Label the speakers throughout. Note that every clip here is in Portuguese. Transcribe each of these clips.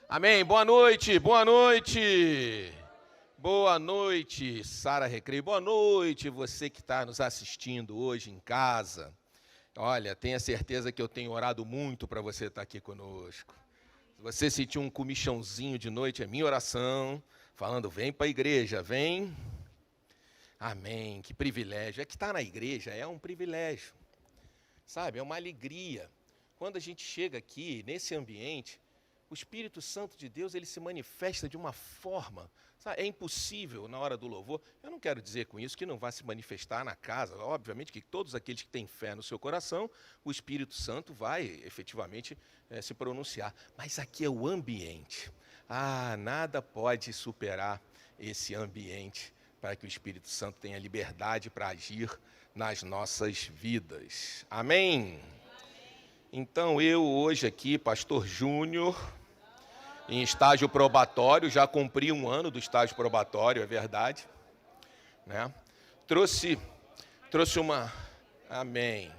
Speaker 1: Amém. Boa noite, boa noite. Boa noite, Sara Recreio. Boa noite, você que está nos assistindo hoje em casa. Olha, tenha certeza que eu tenho orado muito para você estar aqui conosco. Se você sentir um comichãozinho de noite, é minha oração, falando, vem para a igreja, vem. Amém, que privilégio. É que estar na igreja é um privilégio, sabe? É uma alegria. Quando a gente chega aqui, nesse ambiente, o Espírito Santo de Deus, ele se manifesta de uma forma, sabe? É impossível na hora do louvor. Eu não quero dizer com isso que não vai se manifestar na casa. Obviamente que todos aqueles que têm fé no seu coração, o Espírito Santo vai efetivamente se pronunciar. Mas aqui é o ambiente. Nada pode superar esse ambiente para que o Espírito Santo tenha liberdade para agir nas nossas vidas. Amém? Então, eu hoje aqui, pastor Júnior, em estágio probatório, já cumpri 1 ano do estágio probatório, é verdade, né? Trouxe uma... Amém.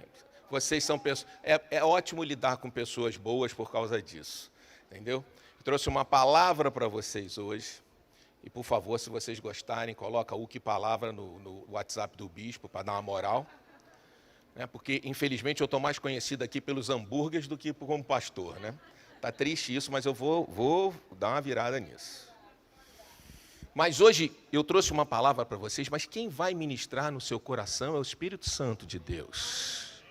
Speaker 1: Vocês são pessoas... É ótimo lidar com pessoas boas por causa disso, entendeu? Trouxe uma palavra para vocês hoje, e por favor, se vocês gostarem, coloca o que palavra no WhatsApp do bispo, para dar uma moral. Porque, infelizmente, eu estou mais conhecido aqui pelos hambúrgueres do que como pastor, né? Tá triste isso, mas eu vou dar uma virada nisso. Mas hoje eu trouxe uma palavra para vocês, mas quem vai ministrar no seu coração é o Espírito Santo de Deus.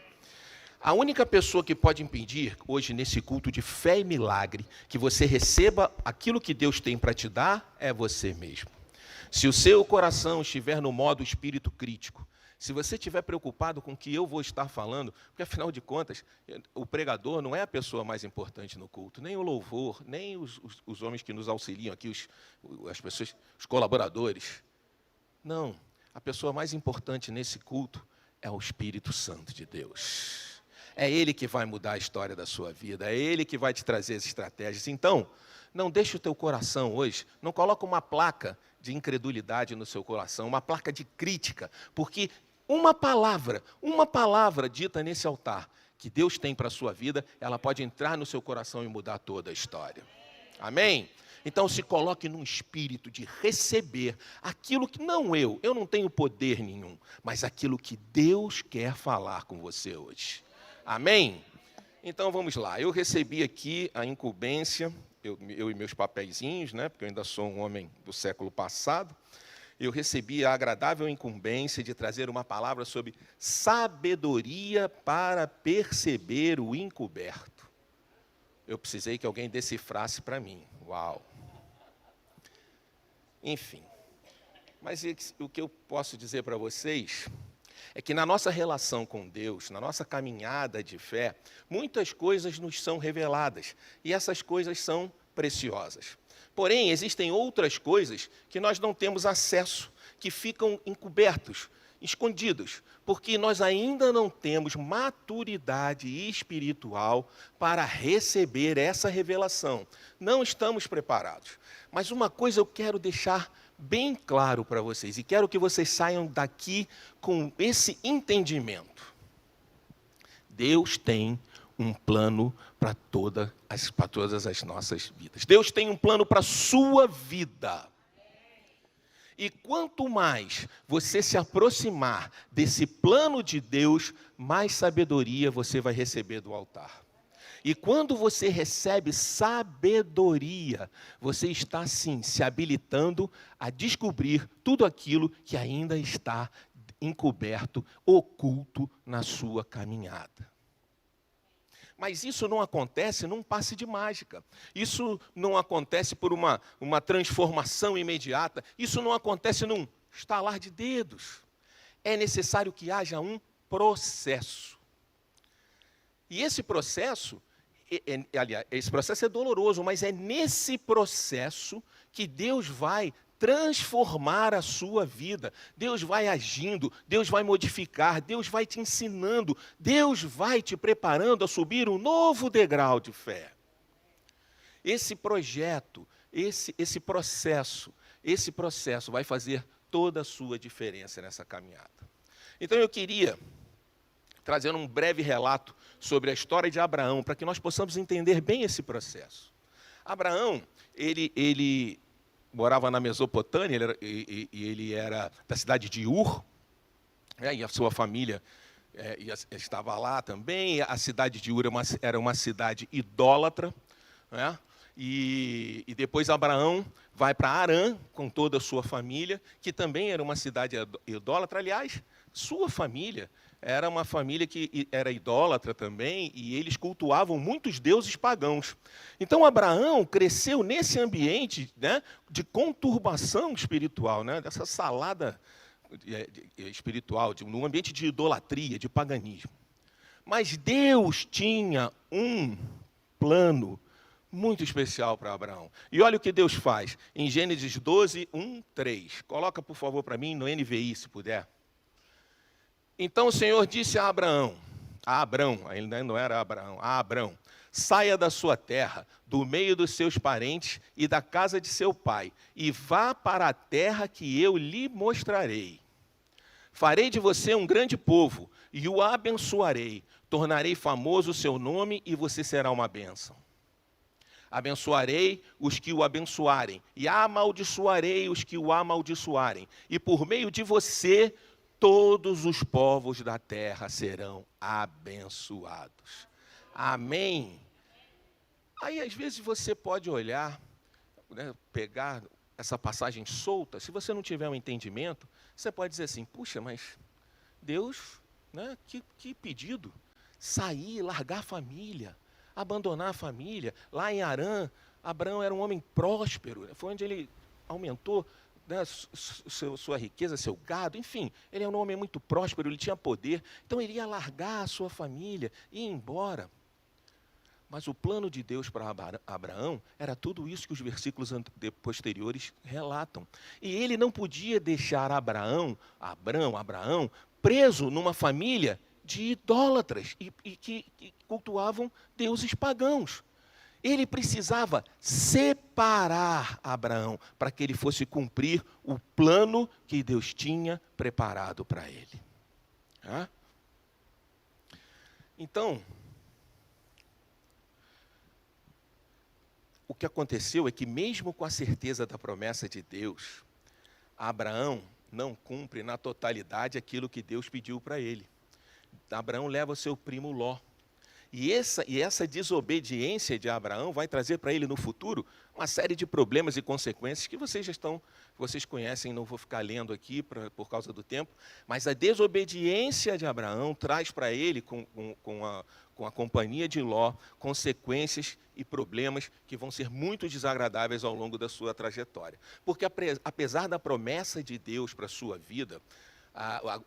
Speaker 1: A única pessoa que pode impedir, hoje nesse culto de fé e milagre, que você receba aquilo que Deus tem para te dar, é você mesmo. Se o seu coração estiver no modo espírito crítico, se você estiver preocupado com o que eu vou estar falando, porque, afinal de contas, o pregador não é a pessoa mais importante no culto, nem o louvor, nem os homens que nos auxiliam aqui, as pessoas, os colaboradores. Não, a pessoa mais importante nesse culto é o Espírito Santo de Deus. É Ele que vai mudar a história da sua vida, é Ele que vai te trazer as estratégias. Então, não deixe o teu coração hoje, não coloque uma placa de incredulidade no seu coração, uma placa de crítica, porque uma palavra dita nesse altar que Deus tem para a sua vida, ela pode entrar no seu coração e mudar toda a história. Amém? Então se coloque num espírito de receber aquilo que eu não tenho poder nenhum, mas aquilo que Deus quer falar com você hoje. Amém? Então vamos lá, eu recebi aqui a incumbência, eu e meus papeizinhos, né, porque eu ainda sou um homem do século passado, eu recebi a agradável incumbência de trazer uma palavra sobre sabedoria para perceber o encoberto. Eu precisei que alguém decifrasse para mim. Uau! Enfim, mas o que eu posso dizer para vocês é que na nossa relação com Deus, na nossa caminhada de fé, muitas coisas nos são reveladas, e essas coisas são preciosas. Porém, existem outras coisas que nós não temos acesso, que ficam encobertos, escondidos, porque nós ainda não temos maturidade espiritual para receber essa revelação. Não estamos preparados. Mas uma coisa eu quero deixar bem claro para vocês, e quero que vocês saiam daqui com esse entendimento. Deus tem um plano para todas as nossas vidas. Deus tem um plano para a sua vida. E quanto mais você se aproximar desse plano de Deus, mais sabedoria você vai receber do altar. E quando você recebe sabedoria, você está, sim, se habilitando a descobrir tudo aquilo que ainda está encoberto, oculto na sua caminhada. Mas isso não acontece num passe de mágica. Isso não acontece por uma transformação imediata. Isso não acontece num estalar de dedos. É necessário que haja um processo. E esse processo, aliás, esse processo é doloroso, mas é nesse processo que Deus vai transformar a sua vida. Deus vai agindo, Deus vai modificar, Deus vai te ensinando, Deus vai te preparando a subir um novo degrau de fé. Esse projeto, esse processo vai fazer toda a sua diferença nessa caminhada. Então eu queria trazer um breve relato sobre a história de Abraão, para que nós possamos entender bem esse processo. Abraão, ele morava na Mesopotâmia, ele era da cidade de Ur, e a sua família estava lá também. A cidade de Ur era uma cidade idólatra, né? E depois Abraão vai para Harã com toda a sua família, que também era uma cidade idólatra. Aliás, sua família era uma família que era idólatra também, e eles cultuavam muitos deuses pagãos. Então Abraão cresceu nesse ambiente, né, de conturbação espiritual, né, dessa salada espiritual, num ambiente de idolatria, de paganismo. Mas Deus tinha um plano muito especial para Abraão. E olha o que Deus faz em Gênesis 12, 1, 3. Coloca, por favor, para mim no NVI, se puder. Então o Senhor disse a Abraão, ainda não era Abraão, a Abraão: saia da sua terra, do meio dos seus parentes e da casa de seu pai, e vá para a terra que eu lhe mostrarei. Farei de você um grande povo, e o abençoarei. Tornarei famoso o seu nome, e você será uma bênção. Abençoarei os que o abençoarem, e amaldiçoarei os que o amaldiçoarem. E por meio de você, todos os povos da terra serão abençoados. Amém? Aí, às vezes, você pode olhar, né, pegar essa passagem solta. Se você não tiver um entendimento, você pode dizer assim: puxa, mas Deus, né, que pedido. Sair, largar a família, abandonar a família. Lá em Harã, Abraão era um homem próspero. Foi onde ele aumentou, né, sua riqueza, seu gado. Enfim, ele era um homem muito próspero, ele tinha poder. Então ele ia largar a sua família e ir embora. Mas o plano de Deus para Abraão era tudo isso que os versículos posteriores relatam. E ele não podia deixar Abraão preso numa família de idólatras e que cultuavam deuses pagãos. Ele precisava separar Abraão para que ele fosse cumprir o plano que Deus tinha preparado para ele. Então, o que aconteceu é que, mesmo com a certeza da promessa de Deus, Abraão não cumpre na totalidade aquilo que Deus pediu para ele. Abraão leva o seu primo Ló. E essa desobediência de Abraão vai trazer para ele no futuro uma série de problemas e consequências que vocês conhecem, não vou ficar lendo aqui por causa do tempo, mas a desobediência de Abraão traz para ele, com a companhia de Ló, consequências e problemas que vão ser muito desagradáveis ao longo da sua trajetória. Porque apesar da promessa de Deus para a sua vida,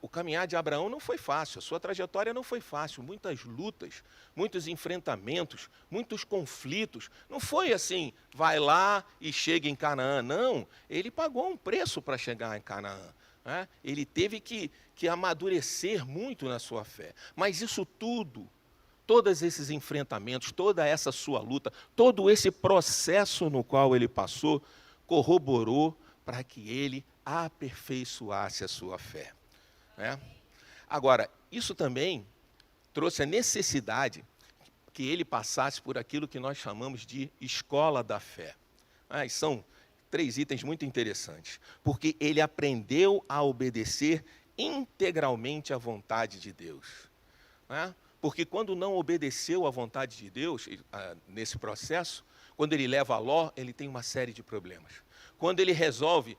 Speaker 1: o caminhar de Abraão não foi fácil, a sua trajetória não foi fácil, muitas lutas, muitos enfrentamentos, muitos conflitos. Não foi assim, vai lá e chega em Canaã. Não, ele pagou um preço para chegar em Canaã. Né? Ele teve que amadurecer muito na sua fé. Mas isso tudo, todos esses enfrentamentos, toda essa sua luta, todo esse processo no qual ele passou, corroborou para que ele aperfeiçoasse a sua fé. Né? Agora, isso também trouxe a necessidade que ele passasse por aquilo que nós chamamos de escola da fé. E são 3 itens muito interessantes, porque ele aprendeu a obedecer integralmente à vontade de Deus. Né? Porque quando não obedeceu à vontade de Deus, nesse processo, quando ele leva Ló, ele tem uma série de problemas. Quando ele resolve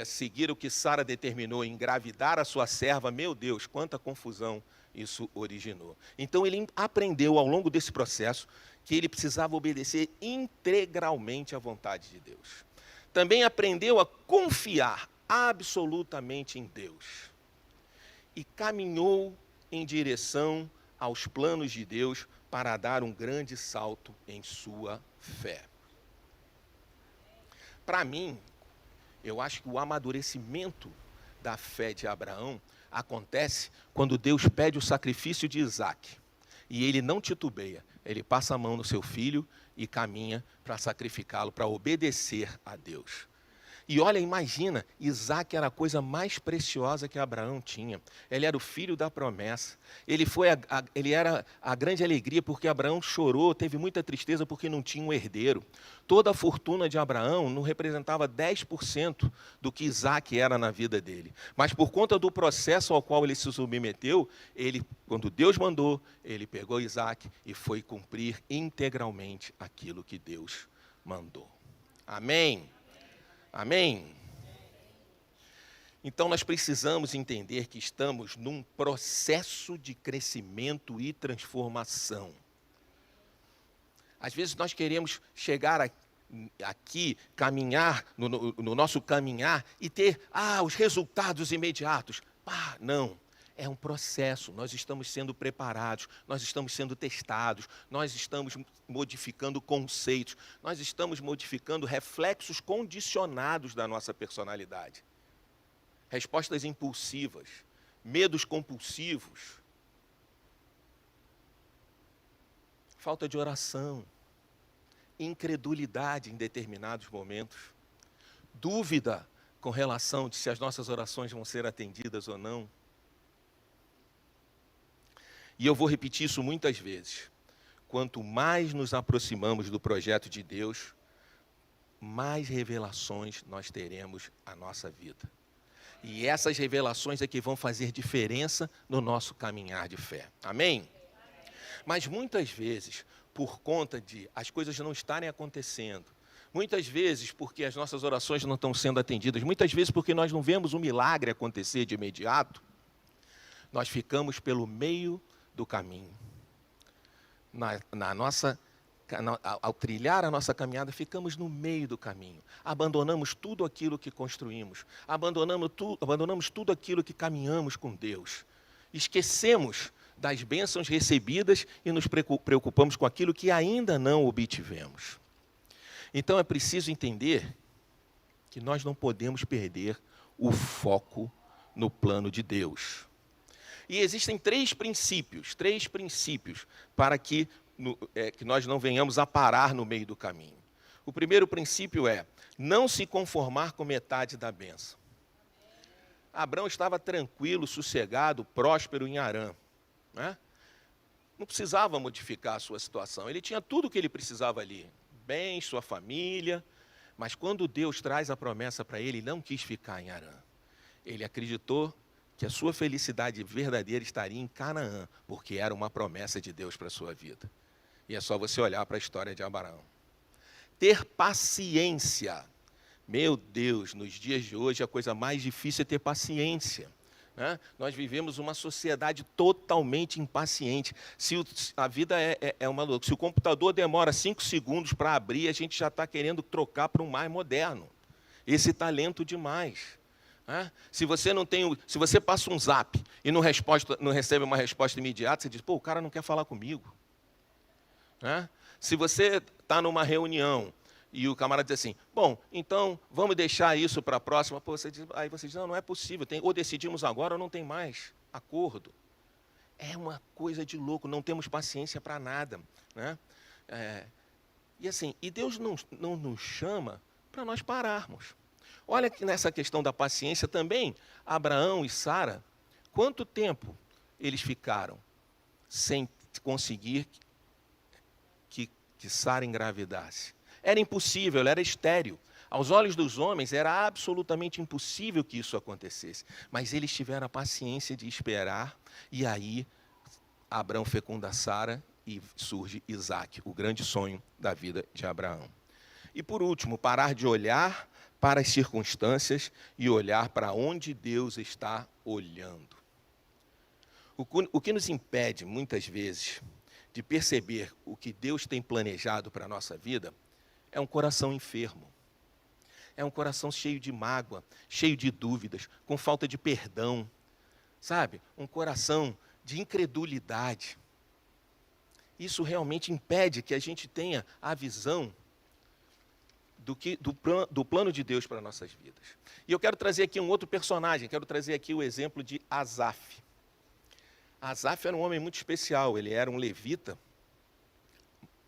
Speaker 1: seguir o que Sara determinou, engravidar a sua serva, meu Deus, quanta confusão isso originou. Então ele aprendeu ao longo desse processo que ele precisava obedecer integralmente à vontade de Deus. Também aprendeu a confiar absolutamente em Deus. E caminhou em direção aos planos de Deus para dar um grande salto em sua fé. Para mim, eu acho que o amadurecimento da fé de Abraão acontece quando Deus pede o sacrifício de Isaque. E ele não titubeia, ele passa a mão no seu filho e caminha para sacrificá-lo, para obedecer a Deus. E olha, imagina, Isaac era a coisa mais preciosa que Abraão tinha. Ele era o filho da promessa. Ele era a grande alegria porque Abraão chorou, teve muita tristeza porque não tinha um herdeiro. Toda a fortuna de Abraão não representava 10% do que Isaac era na vida dele. Mas por conta do processo ao qual ele se submeteu, quando Deus mandou, ele pegou Isaac e foi cumprir integralmente aquilo que Deus mandou. Amém? Amém? Então, nós precisamos entender que estamos num processo de crescimento e transformação. Às vezes, nós queremos chegar aqui, caminhar, no nosso caminhar, e ter os resultados imediatos. Não. É um processo, nós estamos sendo preparados, nós estamos sendo testados, nós estamos modificando conceitos, nós estamos modificando reflexos condicionados da nossa personalidade. Respostas impulsivas, medos compulsivos, falta de oração, incredulidade em determinados momentos, dúvida com relação de se as nossas orações vão ser atendidas ou não. E eu vou repetir isso muitas vezes. Quanto mais nos aproximamos do projeto de Deus, mais revelações nós teremos na nossa vida. E essas revelações é que vão fazer diferença no nosso caminhar de fé. Amém? Mas muitas vezes, por conta de as coisas não estarem acontecendo, muitas vezes porque as nossas orações não estão sendo atendidas, muitas vezes porque nós não vemos um milagre acontecer de imediato, nós ficamos pelo meio do caminho. Ao trilhar a nossa caminhada, ficamos no meio do caminho. Abandonamos tudo aquilo que construímos. Abandonamos tudo aquilo que caminhamos com Deus. Esquecemos das bênçãos recebidas e nos preocupamos com aquilo que ainda não obtivemos. Então é preciso entender que nós não podemos perder o foco no plano de Deus. E existem três princípios para que nós não venhamos a parar no meio do caminho. O primeiro princípio é não se conformar com metade da bênção. Abraão estava tranquilo, sossegado, próspero em Harã, né? Não precisava modificar a sua situação. Ele tinha tudo o que ele precisava ali. Bens, sua família. Mas quando Deus traz a promessa para ele, ele não quis ficar em Harã. Ele acreditou que a sua felicidade verdadeira estaria em Canaã, porque era uma promessa de Deus para a sua vida. E é só você olhar para a história de Abraão. Ter paciência. Meu Deus, nos dias de hoje a coisa mais difícil é ter paciência, né? Nós vivemos uma sociedade totalmente impaciente. A vida é uma loucura. Se o computador demora 5 segundos para abrir, a gente já está querendo trocar para um mais moderno. Esse está lento demais. Se você passa um zap e não recebe uma resposta imediata, você diz, o cara não quer falar comigo. Se você está numa reunião e o camarada diz assim, então vamos deixar isso para a próxima, aí você diz, não é possível, ou decidimos agora ou não tem mais acordo. É uma coisa de louco, não temos paciência para nada, né? E Deus não nos chama para nós pararmos. Olha que nessa questão da paciência também, Abraão e Sara, quanto tempo eles ficaram sem conseguir que Sara engravidasse? Era impossível, ela era estéril. Aos olhos dos homens era absolutamente impossível que isso acontecesse. Mas eles tiveram a paciência de esperar, e aí Abraão fecunda Sara e surge Isaac, o grande sonho da vida de Abraão. E por último, parar de olhar para as circunstâncias e olhar para onde Deus está olhando. O que nos impede, muitas vezes, de perceber o que Deus tem planejado para a nossa vida é um coração enfermo. É um coração cheio de mágoa, cheio de dúvidas, com falta de perdão. Sabe? Um coração de incredulidade. Isso realmente impede que a gente tenha a visão do plano de Deus para nossas vidas. E eu quero trazer aqui um outro personagem, quero trazer aqui o exemplo de Asaf. Asaf era um homem muito especial, ele era um levita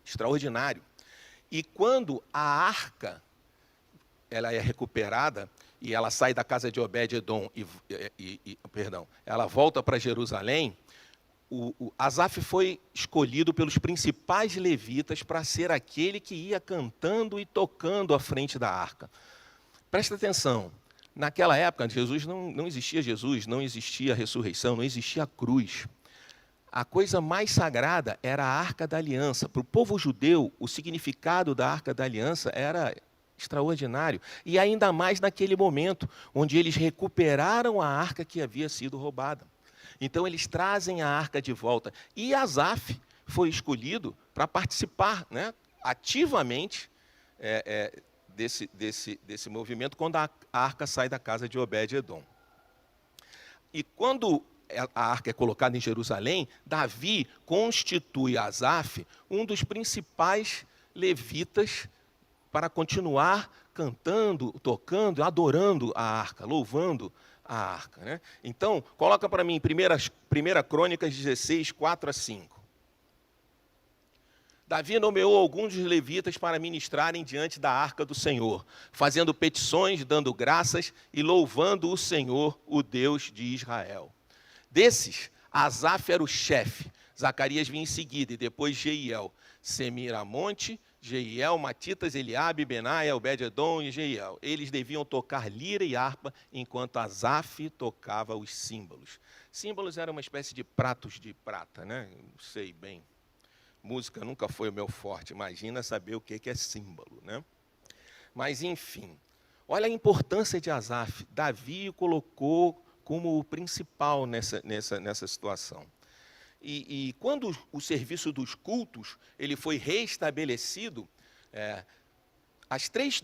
Speaker 1: extraordinário. E quando a arca ela é recuperada e ela sai da casa de Obed-edom ela volta para Jerusalém, Asaf foi escolhido pelos principais levitas para ser aquele que ia cantando e tocando à frente da arca. Presta atenção, naquela época não existia Jesus, não existia a ressurreição, não existia a cruz. A coisa mais sagrada era a Arca da Aliança. Para o povo judeu, o significado da Arca da Aliança era extraordinário. E ainda mais naquele momento, onde eles recuperaram a arca que havia sido roubada. Então, eles trazem a arca de volta. E Asaf foi escolhido para participar, né, ativamente desse movimento, quando a arca sai da casa de Obed-edom. E quando a arca é colocada em Jerusalém, Davi constitui Asaf um dos principais levitas para continuar cantando, tocando, adorando a arca, louvando a arca, né? Então, coloca para mim 1 Crônicas 16, 4 a 5. Davi nomeou alguns dos levitas para ministrarem diante da arca do Senhor, fazendo petições, dando graças e louvando o Senhor, o Deus de Israel. Desses, Asaf era o chefe, Zacarias vinha em seguida, e depois Jeiel, Semiramonte, Jeiel, Matitas, Eliabe, Benaia, Obed-edom e Jeiel. Eles deviam tocar lira e harpa, enquanto Asaf tocava os símbolos. Símbolos eram uma espécie de pratos de prata, né? Não sei bem. Música nunca foi o meu forte, imagina saber o que é símbolo, né? Mas, enfim, olha a importância de Asaf. Davi o colocou como o principal nessa situação. E quando o serviço dos cultos ele foi restabelecido,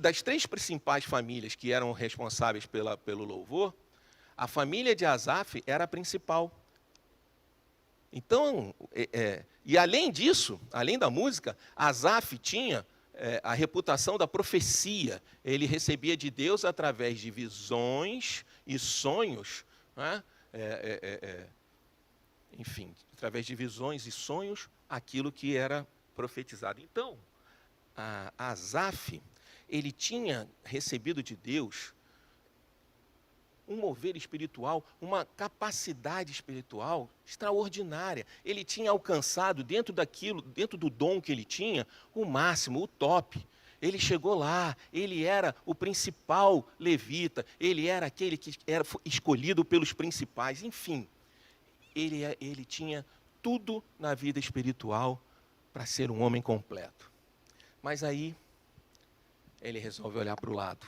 Speaker 1: das três principais famílias que eram responsáveis pelo louvor, a família de Asaf era a principal. Então, e além disso, além da música, Asaf tinha a reputação da profecia. Ele recebia de Deus através de visões e sonhos, né? Enfim, através de visões e sonhos, aquilo que era profetizado. Então, Asaf, ele tinha recebido de Deus um mover espiritual, uma capacidade espiritual extraordinária. Ele tinha alcançado, dentro do dom que ele tinha, o máximo, o top. Ele chegou lá, ele era o principal levita, ele era aquele que era escolhido pelos principais, enfim. Ele tinha tudo na vida espiritual para ser um homem completo. Mas aí, ele resolve olhar para o lado.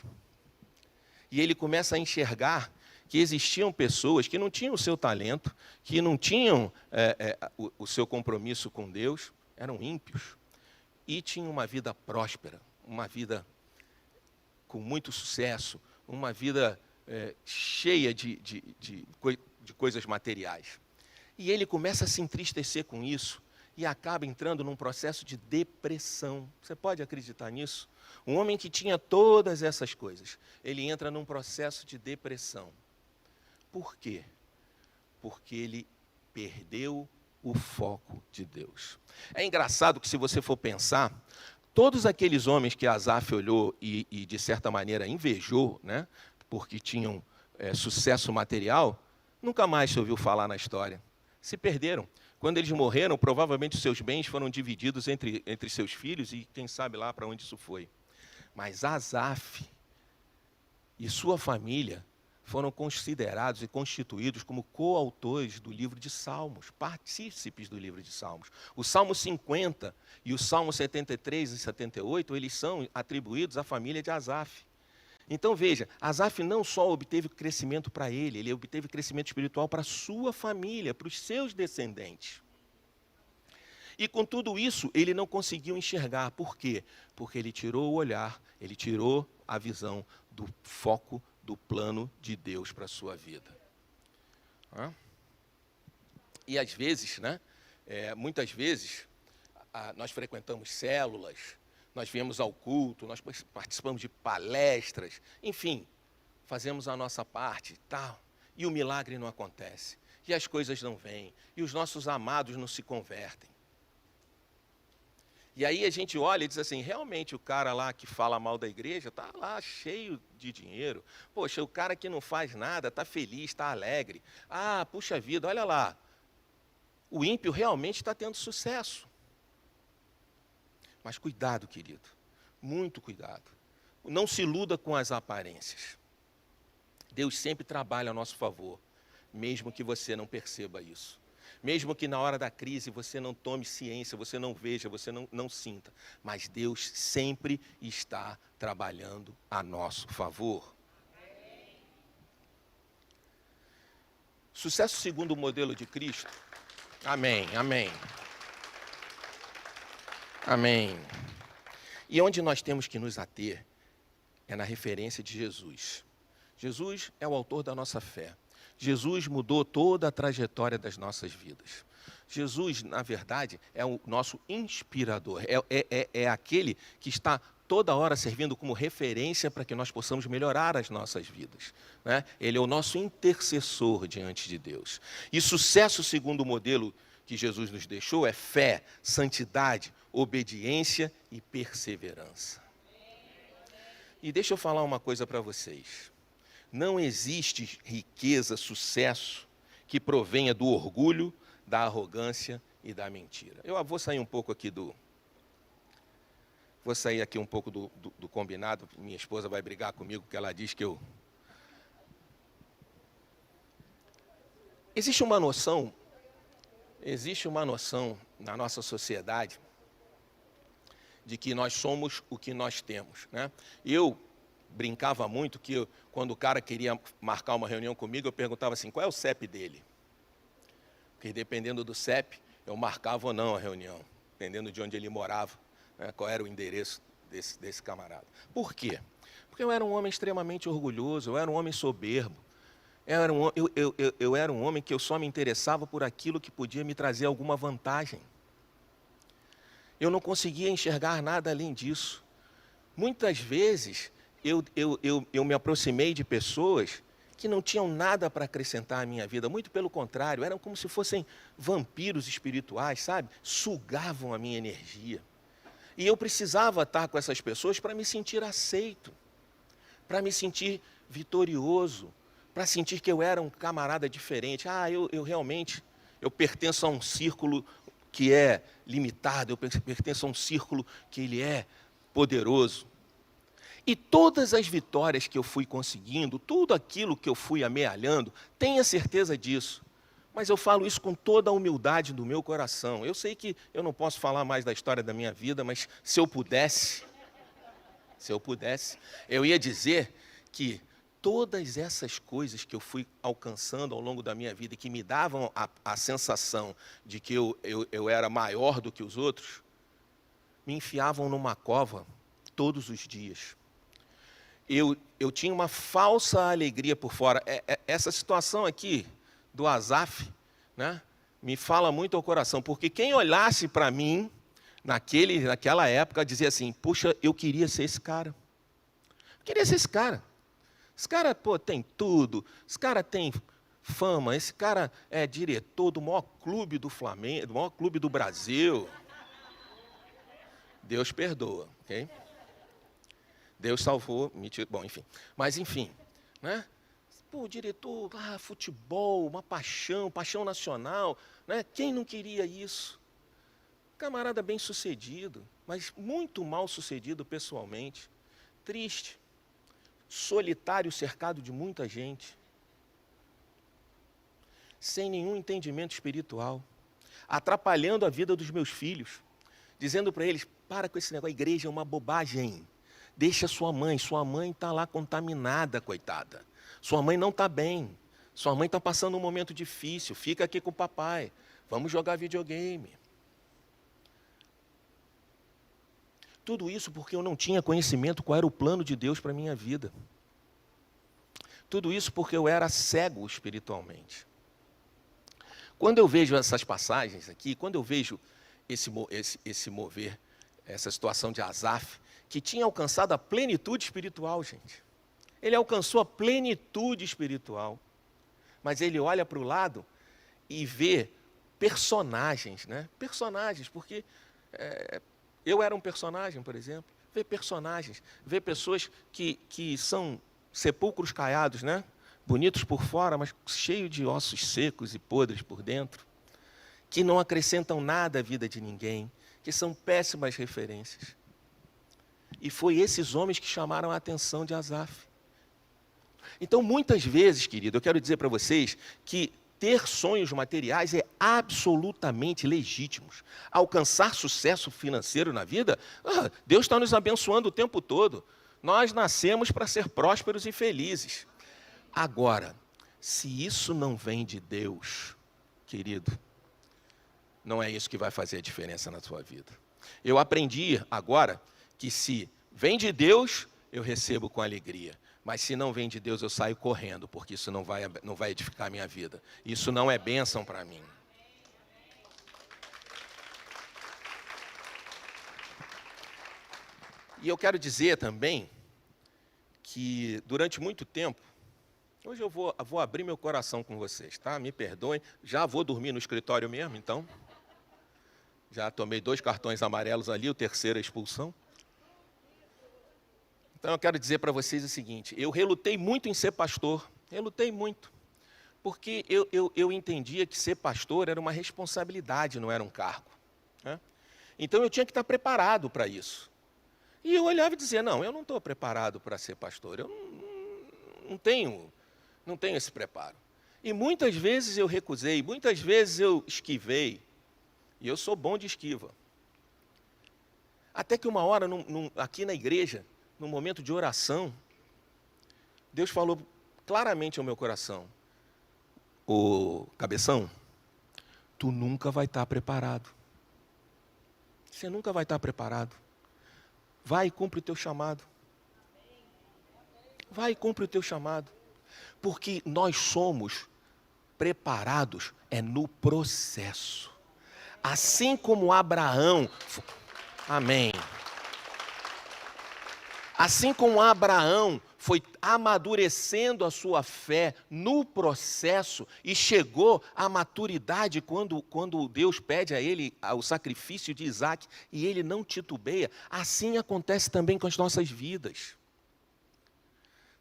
Speaker 1: E ele começa a enxergar que existiam pessoas que não tinham o seu talento, que não tinham o seu compromisso com Deus, eram ímpios, e tinham uma vida próspera, uma vida com muito sucesso, uma vida cheia de coisas materiais. E ele começa a se entristecer com isso e acaba entrando num processo de depressão. Você pode acreditar nisso? Um homem que tinha todas essas coisas, ele entra num processo de depressão. Por quê? Porque ele perdeu o foco de Deus. É engraçado que, se você for pensar, todos aqueles homens que Asaf olhou e de certa maneira invejou, né, porque tinham sucesso material, nunca mais se ouviu falar na história. Se perderam. Quando eles morreram, provavelmente os seus bens foram divididos entre seus filhos e quem sabe lá para onde isso foi. Mas Asaf e sua família foram considerados e constituídos como coautores do livro de Salmos, partícipes do livro de Salmos. O Salmo 50 e o Salmo 73 e 78, eles são atribuídos à família de Asaf. Então, veja, Asaf não só obteve crescimento para ele obteve crescimento espiritual para a sua família, para os seus descendentes. E com tudo isso, ele não conseguiu enxergar. Por quê? Porque ele tirou o olhar, ele tirou a visão do foco do plano de Deus para a sua vida. E às vezes, né, muitas vezes, nós frequentamos células, nós viemos ao culto, nós participamos de palestras, enfim, fazemos a nossa parte, tal, e o milagre não acontece, e as coisas não vêm, e os nossos amados não se convertem. E aí a gente olha e diz assim, realmente o cara lá que fala mal da igreja está lá cheio de dinheiro. Poxa, o cara que não faz nada está feliz, está alegre. Ah, puxa vida, olha lá. O ímpio realmente está tendo sucesso. Mas cuidado, querido. Muito cuidado. Não se iluda com as aparências. Deus sempre trabalha a nosso favor, mesmo que você não perceba isso. Mesmo que na hora da crise você não tome ciência, você não veja, você não sinta. Mas Deus sempre está trabalhando a nosso favor. Sucesso segundo o modelo de Cristo. Amém, amém. Amém. E onde nós temos que nos ater é na referência de Jesus. Jesus é o autor da nossa fé. Jesus mudou toda a trajetória das nossas vidas. Jesus, na verdade, é o nosso inspirador. É aquele que está toda hora servindo como referência para que nós possamos melhorar as nossas vidas, né? Ele é o nosso intercessor diante de Deus. E sucesso segundo o modelo que Jesus nos deixou é fé, santidade, obediência e perseverança. E deixa eu falar uma coisa para vocês. Não existe riqueza, sucesso que provenha do orgulho, da arrogância e da mentira. Eu vou sair um pouco aqui do combinado. Minha esposa vai brigar comigo porque ela diz que eu... Existe uma noção na nossa sociedade de que nós somos o que nós temos, né? Eu brincava muito que quando o cara queria marcar uma reunião comigo, eu perguntava assim, qual é o CEP dele? Porque dependendo do CEP, eu marcava ou não a reunião, dependendo de onde ele morava, né, qual era o endereço desse camarada. Por quê? Porque eu era um homem extremamente orgulhoso, eu era um homem soberbo, eu era um homem que eu só me interessava por aquilo que podia me trazer alguma vantagem. Eu não conseguia enxergar nada além disso. Muitas vezes eu me aproximei de pessoas que não tinham nada para acrescentar à minha vida, muito pelo contrário, eram como se fossem vampiros espirituais, sabe? Sugavam a minha energia. E eu precisava estar com essas pessoas para me sentir aceito, para me sentir vitorioso, para sentir que eu era um camarada diferente. Eu realmente pertenço a um círculo que é limitado, eu pertenço a um círculo que ele é poderoso. E todas as vitórias que eu fui conseguindo, tudo aquilo que eu fui amealhando, tenha certeza disso. Mas eu falo isso com toda a humildade do meu coração. Eu sei que eu não posso falar mais da história da minha vida, mas se eu pudesse, eu ia dizer que todas essas coisas que eu fui alcançando ao longo da minha vida e que me davam a sensação de que eu era maior do que os outros, me enfiavam numa cova todos os dias. Eu tinha uma falsa alegria por fora. Essa situação aqui do Asaf, né, me fala muito ao coração, porque quem olhasse para mim naquela época dizia assim, puxa, eu queria ser esse cara. Eu queria ser esse cara. Esse cara, tem tudo, esse cara tem fama, esse cara é diretor do maior clube do Flamengo, do maior clube do Brasil. Deus perdoa, ok? Deus salvou, bom, enfim. Mas, enfim, né? Diretor, futebol, uma paixão nacional, né? Quem não queria isso? Camarada bem sucedido, mas muito mal sucedido pessoalmente. Triste. Solitário, cercado de muita gente, sem nenhum entendimento espiritual, atrapalhando a vida dos meus filhos, dizendo para eles, para com esse negócio, a igreja é uma bobagem, deixa sua mãe está lá contaminada, coitada, sua mãe não está bem, sua mãe está passando um momento difícil, fica aqui com o papai, vamos jogar videogame. Tudo isso porque eu não tinha conhecimento qual era o plano de Deus para a minha vida. Tudo isso porque eu era cego espiritualmente. Quando eu vejo essas passagens aqui, quando eu vejo esse mover, essa situação de Asaf, que tinha alcançado a plenitude espiritual, gente. Ele alcançou a plenitude espiritual. Mas ele olha para o lado e vê personagens, né? Personagens, porque Eu era um personagem, por exemplo. Ver personagens, ver pessoas que são sepulcros caiados, né? Bonitos por fora, mas cheios de ossos secos e podres por dentro, que não acrescentam nada à vida de ninguém, que são péssimas referências. E foi esses homens que chamaram a atenção de Asaf. Então, muitas vezes, querido, eu quero dizer para vocês que ter sonhos materiais é absolutamente legítimo. Alcançar sucesso financeiro na vida, Deus está nos abençoando o tempo todo. Nós nascemos para ser prósperos e felizes. Agora, se isso não vem de Deus, querido, não é isso que vai fazer a diferença na sua vida. Eu aprendi agora que se vem de Deus, eu recebo com alegria. Mas se não vem de Deus, eu saio correndo, porque isso não vai edificar a minha vida. Isso não é bênção para mim. E eu quero dizer também que durante muito tempo, hoje eu vou abrir meu coração com vocês, tá? Me perdoem, já vou dormir no escritório mesmo, então. Já tomei 2 cartões amarelos ali, o terceiro é expulsão. Então eu quero dizer para vocês o seguinte, eu relutei muito em ser pastor, relutei muito, porque eu entendia que ser pastor era uma responsabilidade, não era um cargo, né? Então eu tinha que estar preparado para isso. E eu olhava e dizia, não, eu não estou preparado para ser pastor, eu não tenho esse preparo. E muitas vezes eu recusei, muitas vezes eu esquivei, e eu sou bom de esquiva. Até que uma hora, aqui na igreja, num momento de oração, Deus falou claramente ao meu coração, ô cabeção, tu nunca vai estar preparado. Você nunca vai estar preparado. Vai e cumpre o teu chamado. Vai e cumpre o teu chamado. Porque nós somos preparados no processo. Assim como Abraão, amém. Assim como Abraão foi amadurecendo a sua fé no processo e chegou à maturidade quando Deus pede a ele o sacrifício de Isaac e ele não titubeia, assim acontece também com as nossas vidas.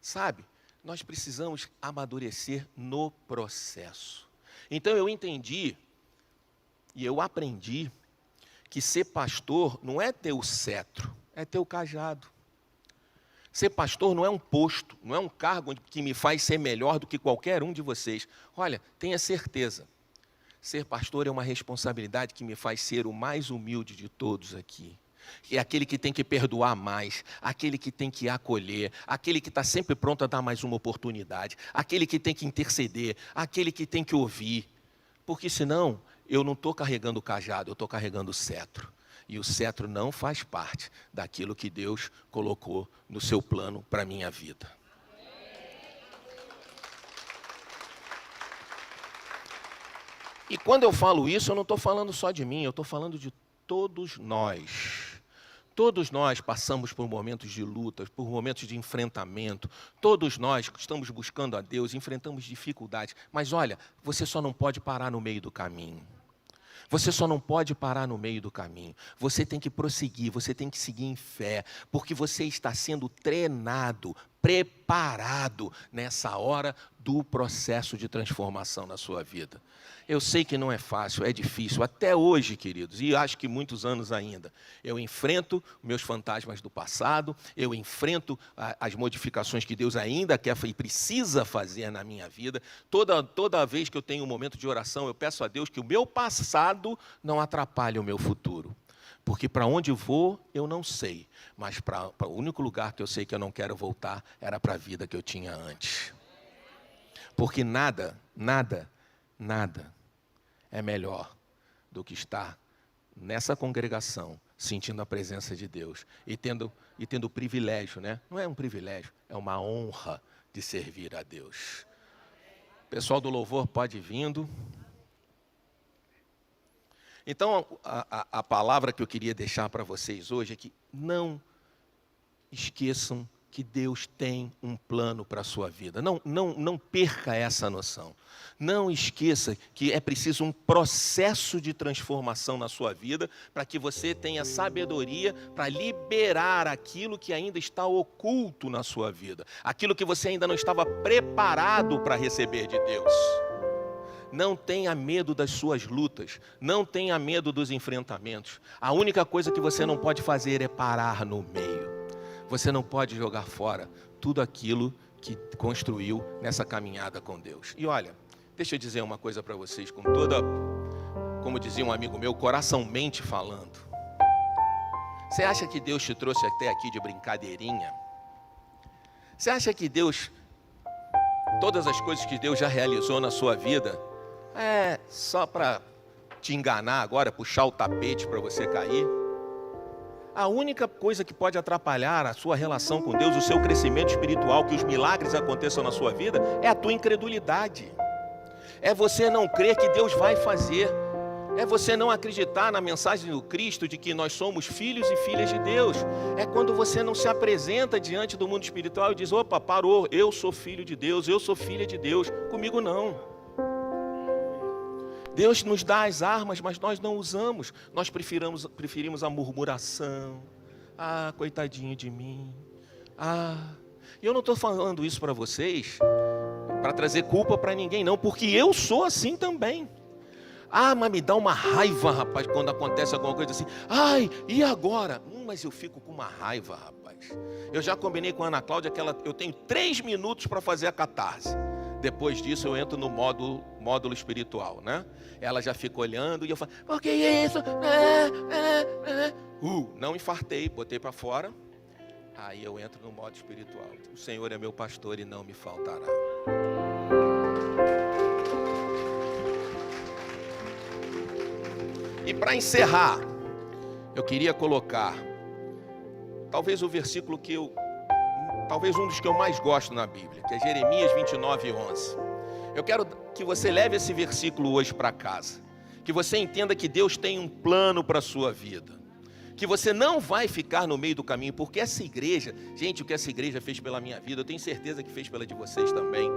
Speaker 1: Sabe, nós precisamos amadurecer no processo. Então eu entendi e eu aprendi que ser pastor não é ter o cetro, é ter o cajado. Ser pastor não é um posto, não é um cargo que me faz ser melhor do que qualquer um de vocês. Olha, tenha certeza, ser pastor é uma responsabilidade que me faz ser o mais humilde de todos aqui. É aquele que tem que perdoar mais, aquele que tem que acolher, aquele que está sempre pronto a dar mais uma oportunidade, aquele que tem que interceder, aquele que tem que ouvir. Porque senão, eu não estou carregando o cajado, eu estou carregando o cetro. E o cetro não faz parte daquilo que Deus colocou no seu plano para a minha vida. E quando eu falo isso, eu não estou falando só de mim, eu estou falando de todos nós. Todos nós passamos por momentos de lutas, por momentos de enfrentamento. Todos nós que estamos buscando a Deus, enfrentamos dificuldades. Mas olha, você só não pode parar no meio do caminho. Você só não pode parar no meio do caminho. Você tem que prosseguir, você tem que seguir em fé, porque você está sendo treinado, preparado nessa hora do processo de transformação na sua vida. Eu sei que não é fácil, é difícil, até hoje, queridos, e acho que muitos anos ainda. Eu enfrento meus fantasmas do passado, eu enfrento as modificações que Deus ainda quer e precisa fazer na minha vida. Toda vez que eu tenho um momento de oração, eu peço a Deus que o meu passado não atrapalhe o meu futuro. Porque para onde vou, eu não sei. Mas para o único lugar que eu sei que eu não quero voltar era para a vida que eu tinha antes. Porque nada é melhor do que estar nessa congregação, sentindo a presença de Deus e tendo o privilégio, né? Não é um privilégio, é uma honra de servir a Deus. O pessoal do louvor pode ir vindo. Então, a palavra que eu queria deixar para vocês hoje é que não esqueçam que Deus tem um plano para a sua vida. Não perca essa noção. Não esqueça que é preciso um processo de transformação na sua vida para que você tenha sabedoria para liberar aquilo que ainda está oculto na sua vida. Aquilo que você ainda não estava preparado para receber de Deus. Não tenha medo das suas lutas. Não tenha medo dos enfrentamentos. A única coisa que você não pode fazer é parar no meio. Você não pode jogar fora tudo aquilo que construiu nessa caminhada com Deus. E olha, deixa eu dizer uma coisa para vocês, com toda, como dizia um amigo meu, coração-mente falando. Você acha que Deus te trouxe até aqui de brincadeirinha? Você acha que Deus, todas as coisas que Deus já realizou na sua vida, é só para te enganar agora, puxar o tapete para você cair? A única coisa que pode atrapalhar a sua relação com Deus, o seu crescimento espiritual, que os milagres aconteçam na sua vida, é a tua incredulidade. É você não crer que Deus vai fazer. É você não acreditar na mensagem do Cristo de que nós somos filhos e filhas de Deus. É quando você não se apresenta diante do mundo espiritual e diz: opa, parou, eu sou filho de Deus, eu sou filha de Deus. Comigo não. Deus nos dá as armas, mas nós não usamos. Nós preferimos a murmuração. Ah, coitadinho de mim. Ah, e eu não estou falando isso para vocês para trazer culpa para ninguém, não, porque eu sou assim também. Ah, mas me dá uma raiva, rapaz, quando acontece alguma coisa assim. Ai, e agora? Mas eu fico com uma raiva, rapaz. Eu já combinei com a Ana Cláudia que eu tenho 3 minutos para fazer a catarse. Depois disso eu entro no módulo espiritual, né? Ela já fica olhando e eu falo: por que isso? Não infartei, botei para fora. Aí eu entro no modo espiritual. O Senhor é meu pastor e não me faltará. E para encerrar, eu queria colocar talvez o versículo talvez um dos que eu mais gosto na Bíblia, que é Jeremias 29:11. Eu quero que você leve esse versículo hoje para casa, que você entenda que Deus tem um plano para a sua vida, que você não vai ficar no meio do caminho, porque essa igreja, gente, o que essa igreja fez pela minha vida, eu tenho certeza que fez pela de vocês também.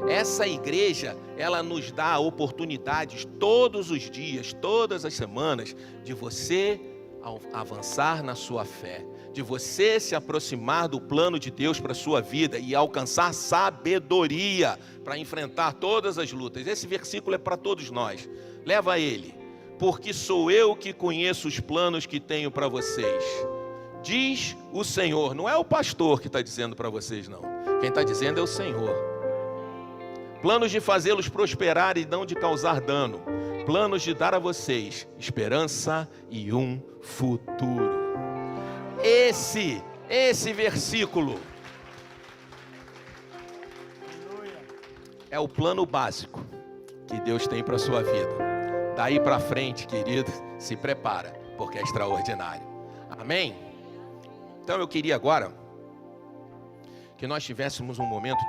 Speaker 1: Essa igreja, ela nos dá oportunidades todos os dias, todas as semanas, de você avançar na sua fé, de você se aproximar do plano de Deus para a sua vida e alcançar sabedoria para enfrentar todas as lutas. Esse versículo é para todos nós. Leva ele. Porque sou eu que conheço os planos que tenho para vocês, diz o Senhor. Não é o pastor que está dizendo para vocês, não. Quem está dizendo é o Senhor. Planos de fazê-los prosperar e não de causar dano. Planos de dar a vocês esperança e um futuro. Esse versículo é o plano básico que Deus tem para a sua vida. Daí para frente, querido, se prepara, porque é extraordinário. Amém? Então eu queria agora que nós tivéssemos um momento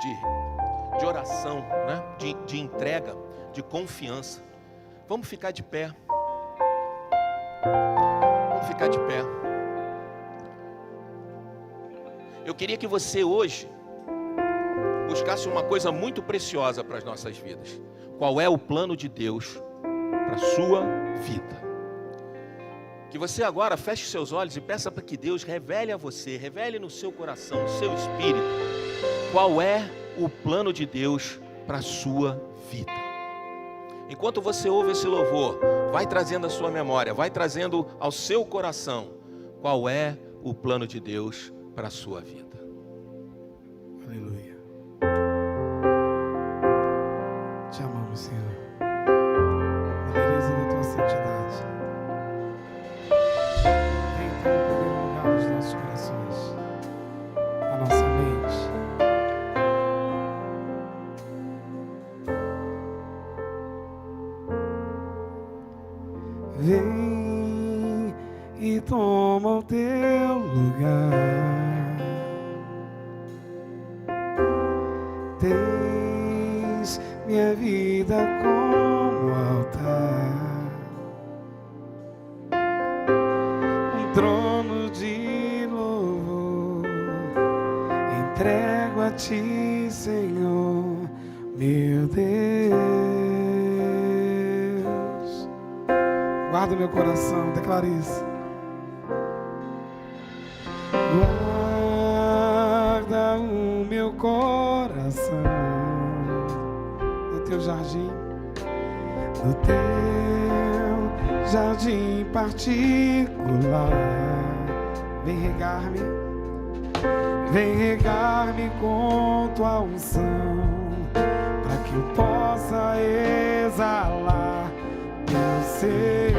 Speaker 1: de oração, né? de entrega, de confiança. Vamos ficar de pé. Vamos ficar de pé. Eu queria que você hoje buscasse uma coisa muito preciosa para as nossas vidas. Qual é o plano de Deus para a sua vida? Que você agora feche seus olhos e peça para que Deus revele a você, revele no seu coração, no seu espírito, qual é o plano de Deus para a sua vida. Enquanto você ouve esse louvor, vai trazendo à sua memória, vai trazendo ao seu coração qual é o plano de Deus para a sua vida.
Speaker 2: Aleluia. Te amamos, Senhor. Na beleza da tua santidade. Venha ter o primeiro lugar nos nossos corações, na nossa mente. Vem e toma o teu lugar. Tens minha vida como altar, um trono de louvor entrego a ti, Senhor, meu Deus. Guarda o meu coração, declare isso. Guarda o meu coração no teu jardim, no teu jardim particular. Vem regar-me com tua unção, para que eu possa exalar teu ser.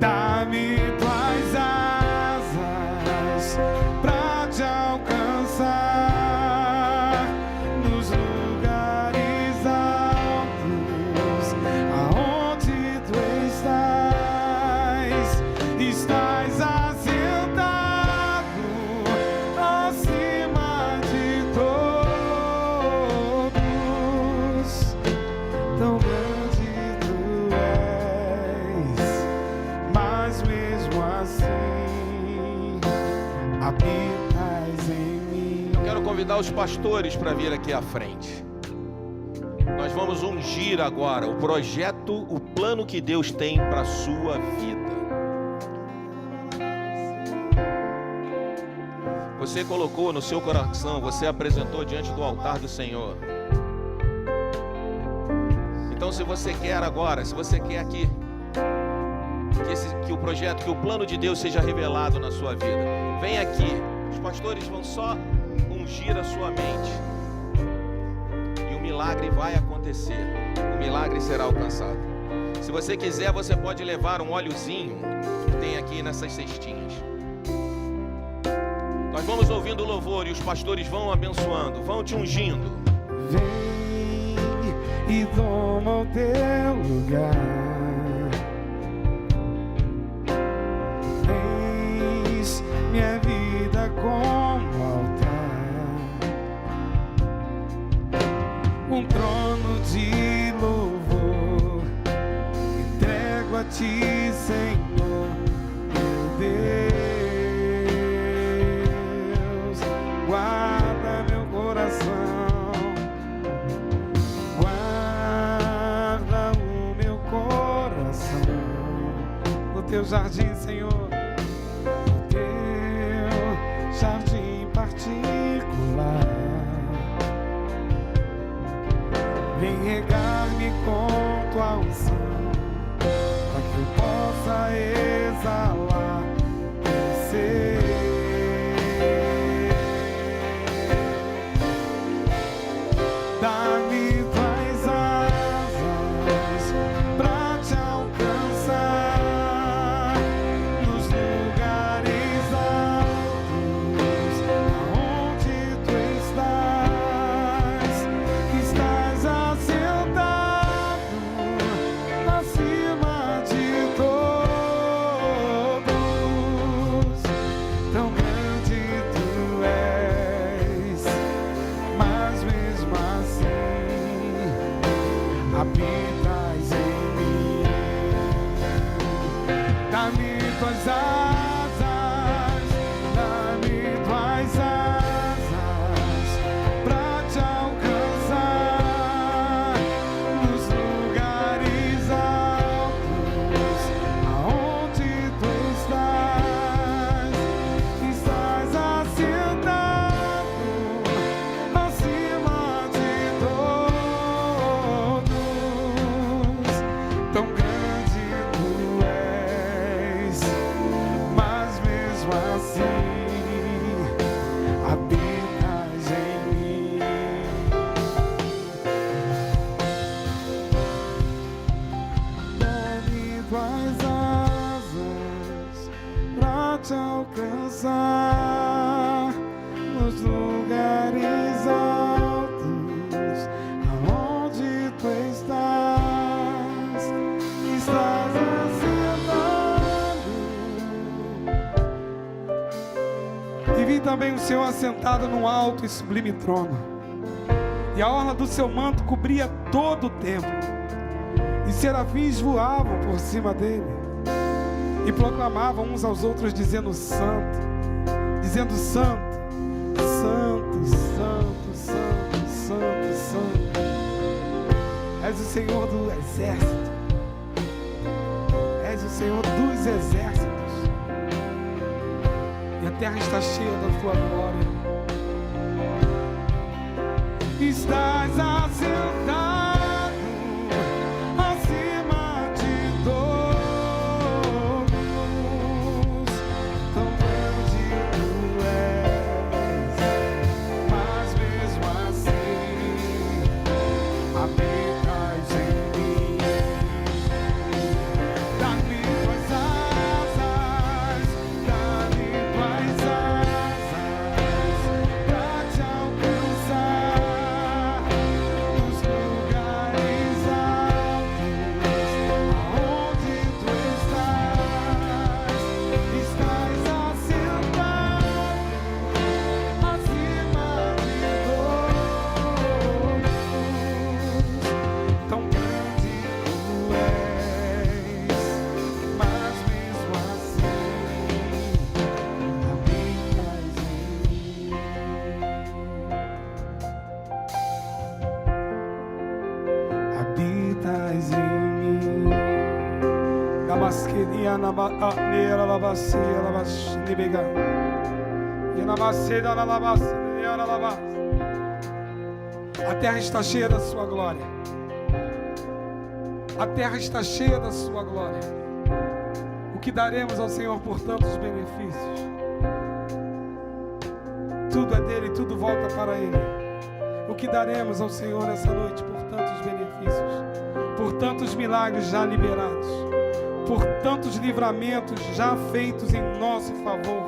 Speaker 2: Dá-me tuas asas pra te alcançar nos lugares altos, aonde tu estás assentado acima de todos. Tão grande tu és, mas mesmo assim habitas em mim.
Speaker 1: Eu quero convidar os pastores para vir aqui à frente. Nós vamos ungir agora o projeto, o plano que Deus tem para a sua vida. Você colocou no seu coração, você apresentou diante do altar do Senhor. Então, se você quer agora, se você quer aqui que o projeto, que o plano de Deus seja revelado na sua vida, vem aqui. Os pastores vão só ungir a sua mente e o milagre vai acontecer. O milagre será alcançado. Se você quiser, você pode levar um óleozinho que tem aqui nessas cestinhas. Nós vamos ouvindo o louvor e os pastores vão abençoando, vão te ungindo.
Speaker 2: Vem e toma o teu lugar. Eis minha vida como altar, um trono de louvor. Entrego a ti, Senhor, meu Deus. Guarda meu coração, guarda o meu coração no teu jardim, Senhor, no teu jardim particular. Vem regar-me com tua unção, para que eu possa exalar teu ser. Dá-me tuas asas pra te alcançar nos lugares altos, aonde tu estás assentado acima de todos. Tão grande tu és, mas mesmo assim habitas em mim. Dá-me tuas asas, dá-me tuas asas pra te alcançar nos lugares altos, aonde tu estás assentado acima de todos. Tão grande tu és, mas mesmo assim habitas em mim. Dá-me tuas asas pra te alcançar nos lugares altos, aonde tu estás assentado. E vi também o Senhor assentado num alto e sublime trono, e a orla do seu manto cobria todo o templo, e serafins voavam por cima dele, e proclamavam uns aos outros, dizendo: Santo, Santo, Santo, Santo, Santo, Santo, Santo. És o Senhor do exército, és o Senhor dos exércitos, e a terra está cheia da tua glória. Estás assentado acima de todos, tão grande tu és, mas mesmo assim habitas em mim. Dá-me tuas asas, dá-me tuas asas, pra te alcançar nos lugares altos, aonde tu estás. Estás assentado acima de todos, tão grande tu és, mas mesmo assim habitas em mim. Habitas em mim. Damasqueria na neira lavacia lavas libega. E na maceda na lavas neira lavas. A terra está cheia da sua glória. A terra está cheia da sua glória. O que daremos ao Senhor por tantos benefícios? Tudo é dele, tudo volta para ele. O que daremos ao Senhor nessa noite por tantos benefícios, por tantos milagres já liberados, por tantos livramentos já feitos em nosso favor,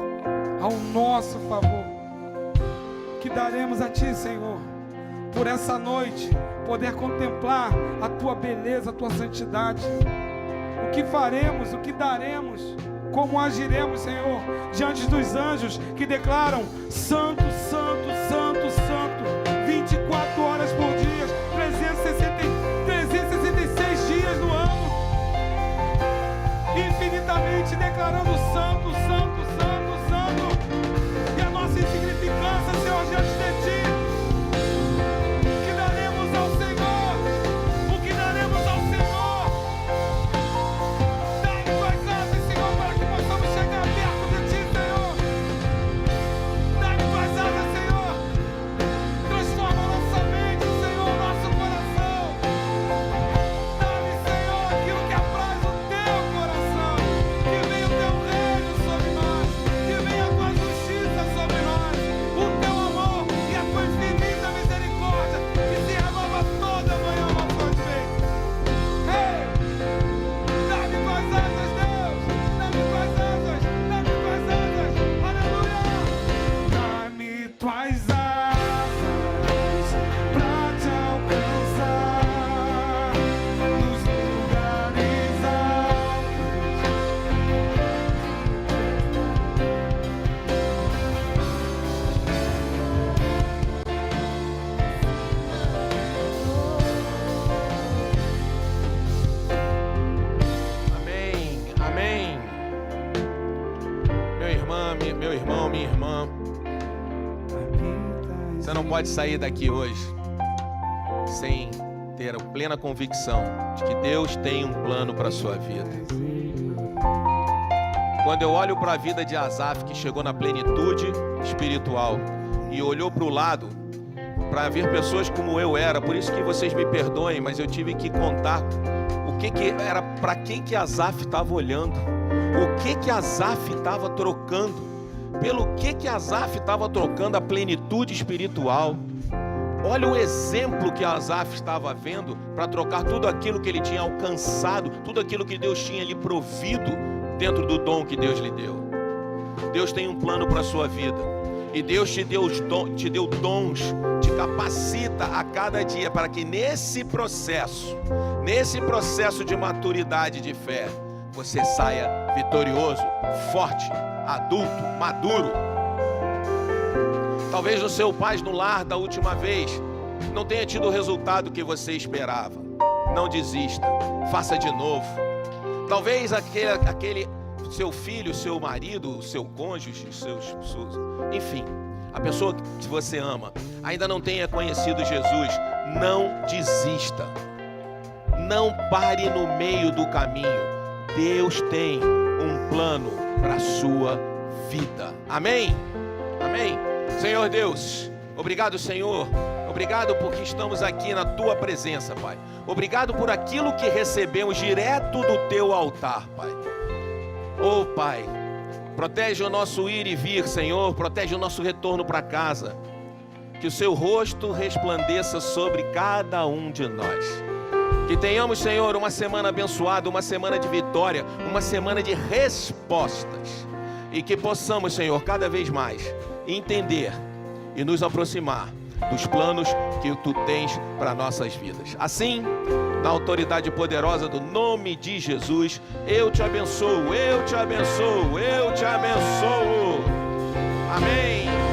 Speaker 2: ao nosso favor? O que daremos a Ti, Senhor, por essa noite poder contemplar a Tua beleza, a Tua santidade? O que faremos, o que daremos, como agiremos, Senhor, diante dos anjos que declaram: Santo, Santo, Santo, Santo, 24 horas por dia, 366 dias no ano, infinitamente declarando: Santo, Santo, Santo, Santo, e a nossa insignificância, Senhor, diante de Ti? O que daremos ao Senhor? O que daremos ao Senhor? Dá-me tuas asas, Senhor, para que possamos chegar perto de Ti, Senhor. Dá-me tuas asas, Senhor. Transforma nossa mente, Senhor, nosso coração. Dá-me, Senhor, aquilo que apraz o Teu coração. Que venha o Teu reino sobre nós, que venha a Tua justiça sobre nós, o Teu amor e a Tua infinita misericórdia, que se renova toda manhã ao nosso respeito. Ei! Dá-me tuas asas, Deus! Dá-me tuas asas! Dá-me tuas asas! Aleluia! Dá-me tuas asas pra te alcançar nos lugares altos.
Speaker 1: Amém, amém. Meu irmão, minha irmã, você não pode sair daqui hoje sem ter a plena convicção de que Deus tem um plano para a sua vida. Quando eu olho para a vida de Asaf, que chegou na plenitude espiritual, e olhou para o lado para ver pessoas como eu era, por isso que vocês me perdoem, mas eu tive que contar o que era, para quem que Asaf estava olhando, o que Asaf estava trocando, pelo que Asaf estava trocando a plenitude espiritual. Olha o exemplo que Asaf estava vendo para trocar tudo aquilo que ele tinha alcançado, tudo aquilo que Deus tinha lhe provido dentro do dom que Deus lhe deu. Deus tem um plano para a sua vida, e Deus te deu dons, te capacita a cada dia para que nesse processo de maturidade de fé, você saia vitorioso, forte, adulto, maduro. Talvez o seu paz no lar da última vez não tenha tido o resultado que você esperava. Não desista, faça de novo. Talvez aquele seu filho, seu marido, seu cônjuge, enfim, a pessoa que você ama, ainda não tenha conhecido Jesus, não desista. Não pare no meio do caminho. Deus tem um plano para a sua vida. Amém? Amém? Senhor Deus, obrigado, Senhor. Obrigado porque estamos aqui na Tua presença, Pai. Obrigado por aquilo que recebemos direto do Teu altar, Pai. Oh, Pai, protege o nosso ir e vir, Senhor. Protege o nosso retorno para casa. Que o Seu rosto resplandeça sobre cada um de nós. Que tenhamos, Senhor, uma semana abençoada, uma semana de vitória, uma semana de respostas. E que possamos, Senhor, cada vez mais entender e nos aproximar dos planos que Tu tens para nossas vidas. Assim, na autoridade poderosa do nome de Jesus, eu te abençoo, eu te abençoo, eu te abençoo. Amém.